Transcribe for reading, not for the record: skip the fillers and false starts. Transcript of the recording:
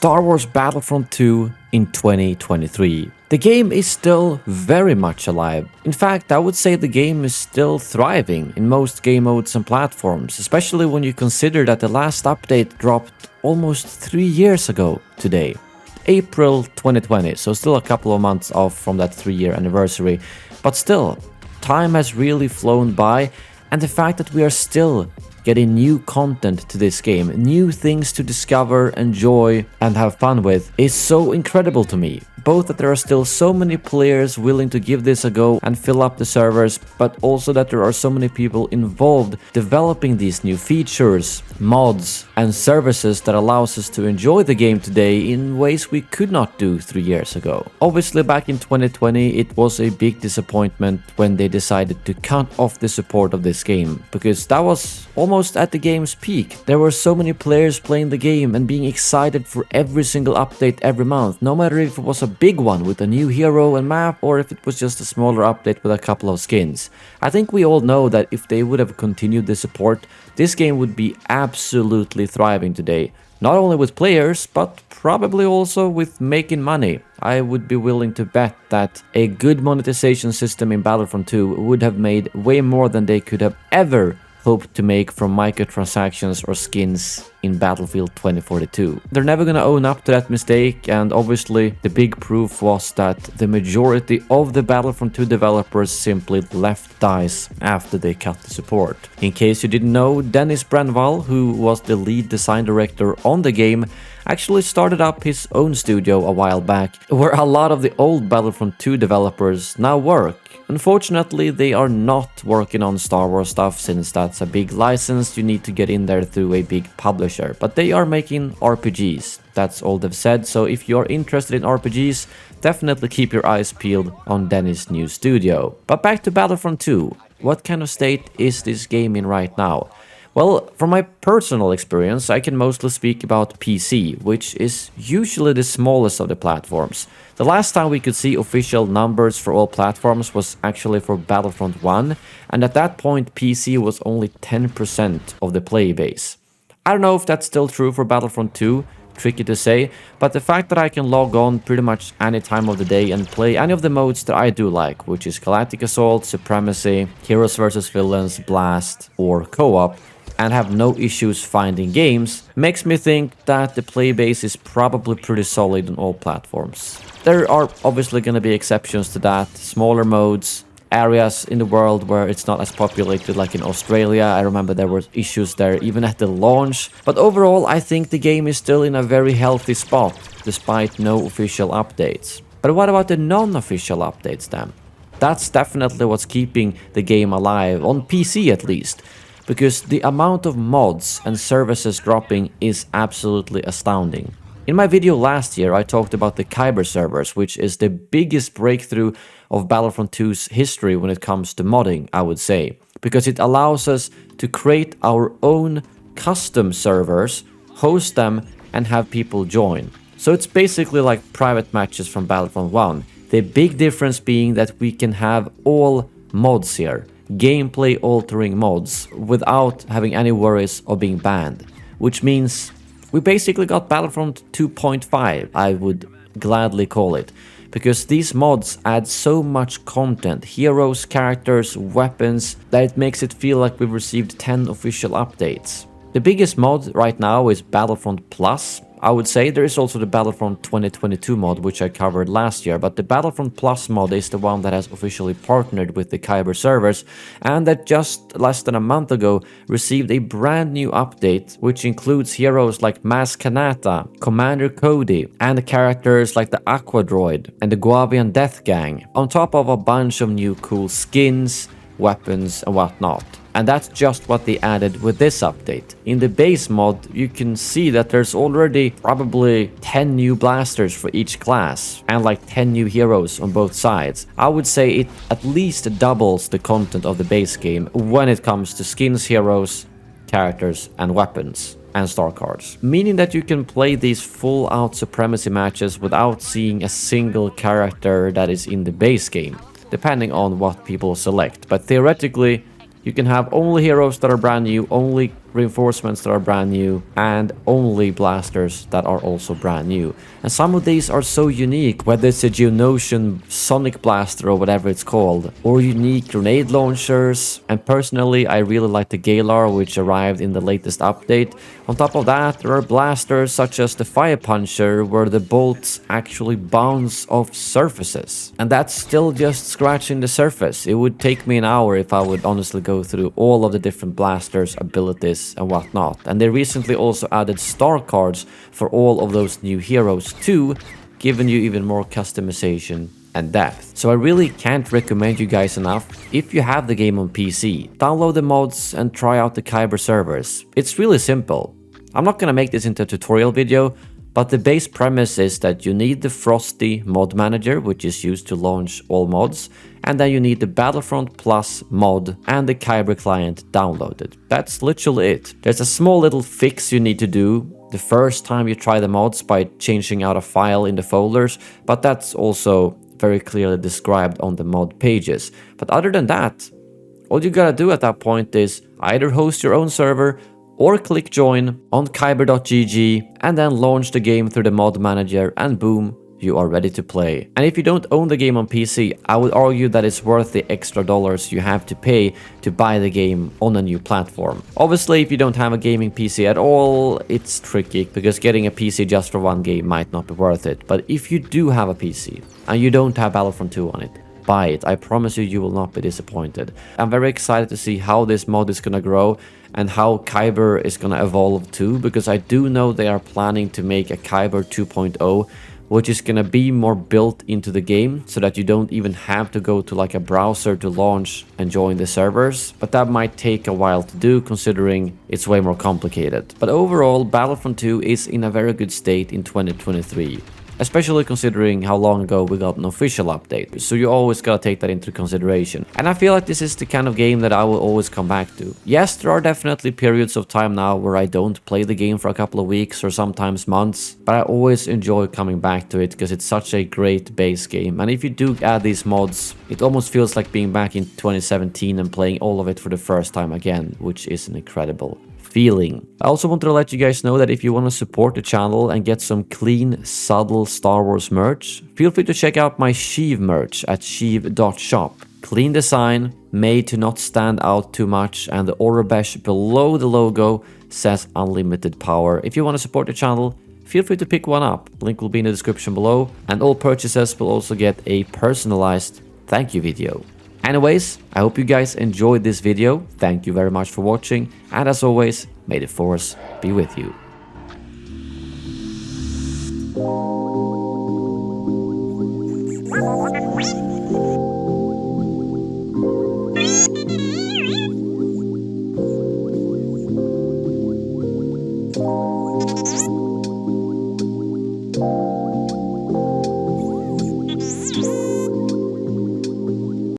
Star Wars Battlefront II in 2023. The game is still very much alive. In fact, I would say the game is still thriving in most game modes and platforms, especially when you consider that the last update dropped almost 3 years ago today. April 2020, so still a couple of months off from that 3-year anniversary. But still, time has really flown by, and the fact that we are still getting new content to this game, new things to discover, enjoy, and have fun with is so incredible to me. Both that there are still so many players willing to give this a go and fill up the servers, but also that there are so many people involved developing these new features, mods, and services that allows us to enjoy the game today in ways we could not do 3 years ago. Obviously, back in 2020, it was a big disappointment when they decided to cut off the support of this game, because that was almost at the game's peak. There were so many players playing the game and being excited for every single update every month, no matter if it was a big one with a new hero and map or if it was just a smaller update with a couple of skins. I think we all know that if they would have continued the support, this game would be absolutely thriving today. Not only with players, but probably also with making money. I would be willing to bet that a good monetization system in Battlefront 2 would have made way more than they could have ever hoped to make from microtransactions or skins in Battlefield 2042. They're never gonna own up to that mistake, and obviously the big proof was that the majority of the Battlefront 2 developers simply left DICE after they cut the support. In case you didn't know, Dennis Brenval, who was the lead design director on the game, actually started up his own studio a while back, where a lot of the old Battlefront 2 developers now work. Unfortunately, they are not working on Star Wars stuff, since that's a big license, you need to get in there through a big publisher. But they are making RPGs, that's all they've said, so if you're interested in RPGs, definitely keep your eyes peeled on Dennis' new studio. But back to Battlefront 2, what kind of state is this game in right now? Well, from my personal experience, I can mostly speak about PC, which is usually the smallest of the platforms. The last time we could see official numbers for all platforms was actually for Battlefront 1, and at that point PC was only 10% of the player base. I don't know if that's still true for Battlefront 2, tricky to say, but the fact that I can log on pretty much any time of the day and play any of the modes that I do like, which is Galactic Assault, Supremacy, Heroes vs Villains, Blast, or Co-op, and have no issues finding games, makes me think that the play base is probably pretty solid on all platforms. There are obviously going to be exceptions to that, smaller modes, areas in the world where it's not as populated like in Australia. I remember there were issues there even at the launch, but overall I think the game is still in a very healthy spot, despite no official updates. But what about the non-official updates then? That's definitely what's keeping the game alive, on PC at least. Because the amount of mods and services dropping is absolutely astounding. In my video last year, I talked about the Kyber servers, which is the biggest breakthrough of Battlefront 2's history when it comes to modding, I would say. Because it allows us to create our own custom servers, host them, and have people join. So it's basically like private matches from Battlefront 1. The big difference being that we can have all mods here. Gameplay altering mods without having any worries of being banned, which means we basically got Battlefront 2.5, I would gladly call it, because these mods add so much content, heroes, characters, weapons, that it makes it feel like we've received 10 official updates. The biggest mod right now is Battlefront Plus. I would say there is also the Battlefront 2022 mod, which I covered last year, but the Battlefront Plus mod is the one that has officially partnered with the Kyber servers, and that just less than a month ago received a brand new update, which includes heroes like Maz Kanata, Commander Cody, and characters like the Aqua Droid and the Guavian Death Gang, on top of a bunch of new cool skins, weapons, and whatnot. And that's just what they added with this update. In the base mod, you can see that there's already probably 10 new blasters for each class, and like 10 new heroes on both sides. I would say it at least doubles the content of the base game when it comes to skins, heroes, characters, and weapons, and star cards. Meaning that you can play these full-out Supremacy matches without seeing a single character that is in the base game, depending on what people select. But theoretically, you can have only heroes that are brand new, only reinforcements that are brand new, and only blasters that are also brand new. And some of these are so unique, whether it's a Geonosian Sonic Blaster or whatever it's called, or unique grenade launchers. And personally, I really like the Galar, which arrived in the latest update. On top of that, there are blasters such as the Fire Puncher, where the bolts actually bounce off surfaces. And that's still just scratching the surface. It would take me an hour if I would honestly go through all of the different blasters, abilities, and whatnot. And they recently also added star cards for all of those new heroes too, giving you even more customization and depth. So I really can't recommend you guys enough. If you have the game on PC, download the mods and try out the Kyber servers. It's really simple. I'm not gonna make this into a tutorial video, but the base premise is that you need the Frosty mod manager, which is used to launch all mods, and then you need the Battlefront Plus mod and the Kyber client downloaded. That's literally it. There's a small little fix you need to do the first time you try the mods by changing out a file in the folders, but that's also very clearly described on the mod pages. But other than that, all you gotta do at that point is either host your own server or click join on kyber.gg and then launch the game through the mod manager, and boom, you are ready to play. And if you don't own the game on PC, I would argue that it's worth the extra dollars you have to pay to buy the game on a new platform. Obviously, if you don't have a gaming PC at all, it's tricky because getting a PC just for one game might not be worth it. But if you do have a PC and you don't have Battlefront 2 on it, buy it. I promise you, you will not be disappointed. I'm very excited to see how this mod is gonna grow and how Kyber is gonna evolve too, because I do know they are planning to make a Kyber 2.0, which is gonna be more built into the game so that you don't even have to go to like a browser to launch and join the servers. But that might take a while to do considering it's way more complicated. But overall, Battlefront 2 is in a very good state in 2023. Especially considering how long ago we got an official update, so you always gotta take that into consideration. And I feel like this is the kind of game that I will always come back to. Yes, there are definitely periods of time now where I don't play the game for a couple of weeks or sometimes months, but I always enjoy coming back to it because it's such a great base game. And if you do add these mods, it almost feels like being back in 2017 and playing all of it for the first time again, which is an incredible feeling. I also wanted to let you guys know that if you want to support the channel and get some clean, subtle Star Wars merch, feel free to check out my Sheev merch at sheev.shop. Clean design, made to not stand out too much, and the Aurebesh below the logo says unlimited power. If you want to support the channel, feel free to pick one up. Link will be in the description below, and all purchases will also get a personalized thank you video. Anyways, I hope you guys enjoyed this video. Thank you very much for watching, and as always, may the Force be with you.